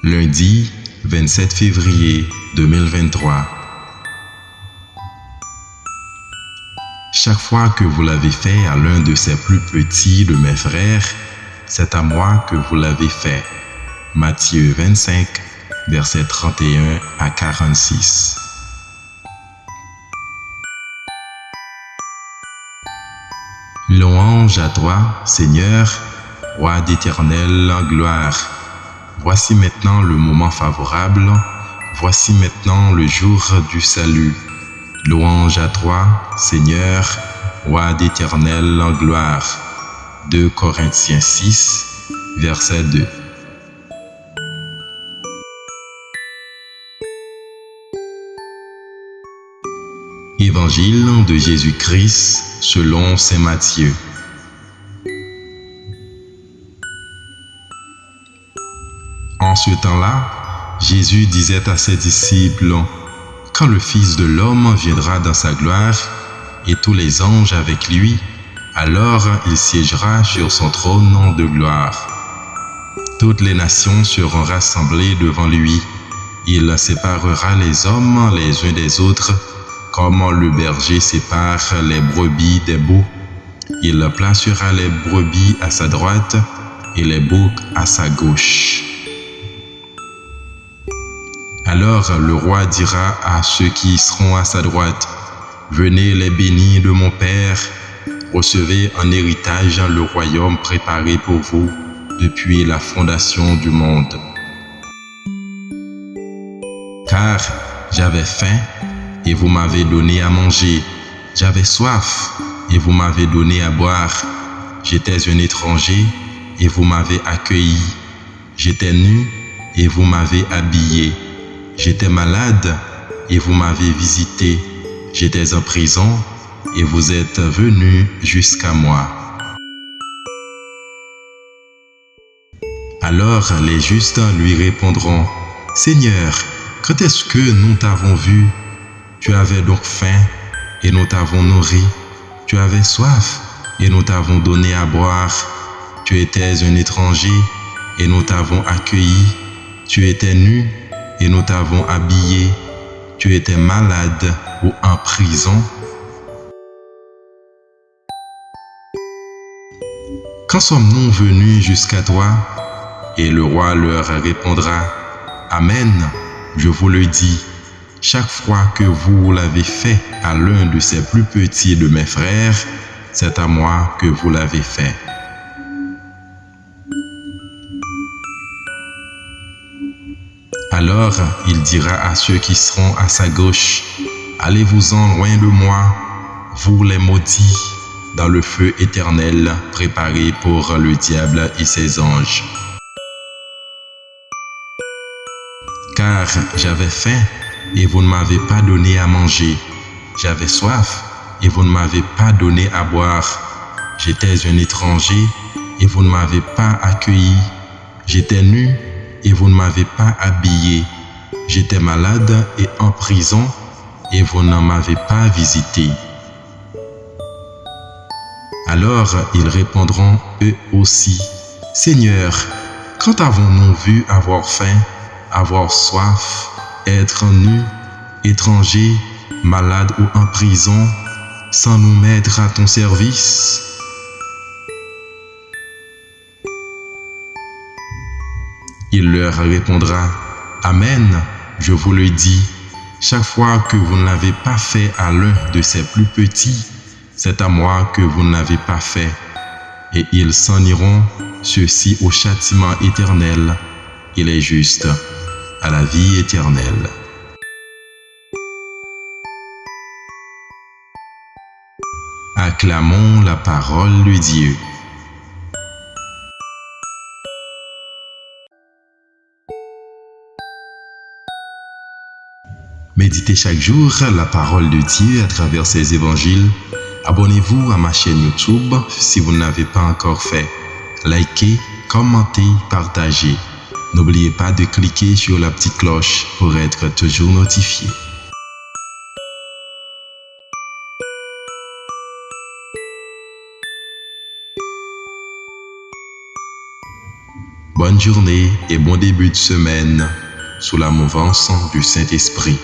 Lundi 27 février 2023. Chaque fois que vous l'avez fait à l'un de ces plus petits de mes frères, c'est à moi que vous l'avez fait. Matthieu 25, versets 31 à 46. Louange à toi, Seigneur, Roi d'éternelle gloire. Voici maintenant le moment favorable, voici maintenant le jour du salut. Louange à toi, Seigneur, Roi d'éternelle gloire. 2 Corinthiens 6, verset 2. Évangile de Jésus-Christ selon saint Matthieu. En ce temps-là, Jésus disait à ses disciples: « Quand le Fils de l'homme viendra dans sa gloire, et tous les anges avec lui, alors il siégera sur son trône de gloire. Toutes les nations seront rassemblées devant lui. Il séparera les hommes les uns des autres, comme le berger sépare les brebis des boucs. Il placera les brebis à sa droite et les boucs à sa gauche. Alors le roi dira à ceux qui seront à sa droite: Venez les bénis de mon Père, recevez en héritage le royaume préparé pour vous depuis la fondation du monde. Car j'avais faim et vous m'avez donné à manger, j'avais soif et vous m'avez donné à boire, j'étais un étranger et vous m'avez accueilli, j'étais nu et vous m'avez habillé, j'étais malade et vous m'avez visité, j'étais en prison et vous êtes venus jusqu'à moi. Alors les justes lui répondront: Seigneur, quand est-ce que nous t'avons vu? Tu avais donc faim et nous t'avons nourri. Tu avais soif et nous t'avons donné à boire. Tu étais un étranger et nous t'avons accueilli. Tu étais nu et nous t'avons habillé. Tu étais malade ou en prison. Quand sommes-nous venus jusqu'à toi? Et le roi leur répondra: Amen, je vous le dis. Chaque fois que vous l'avez fait à l'un de ces plus petits de mes frères, c'est à moi que vous l'avez fait. Alors il dira à ceux qui seront à sa gauche: Allez-vous-en loin de moi, vous les maudits, dans le feu éternel préparé pour le diable et ses anges. Car j'avais faim et vous ne m'avez pas donné à manger, j'avais soif et vous ne m'avez pas donné à boire, j'étais un étranger et vous ne m'avez pas accueilli, j'étais nu et vous ne m'avez pas habillé, j'étais malade et en prison et vous ne m'avez pas visité. Alors ils répondront eux aussi: Seigneur, quand avons-nous vu avoir faim, avoir soif, être nu, étranger, malade ou en prison, sans nous mettre à ton service? Il leur répondra: Amen, je vous le dis, chaque fois que vous ne l'avez pas fait à l'un de ces plus petits, c'est à moi que vous ne l'avez pas fait. Et ils s'en iront, ceux-ci au châtiment éternel, et les justes à la vie éternelle. Acclamons la parole de Dieu. Méditez chaque jour la parole de Dieu à travers ses évangiles. Abonnez-vous à ma chaîne YouTube si vous ne l'avez pas encore fait. Likez, commentez, partagez. N'oubliez pas de cliquer sur la petite cloche pour être toujours notifié. Bonne journée et bon début de semaine sous la mouvance du Saint-Esprit.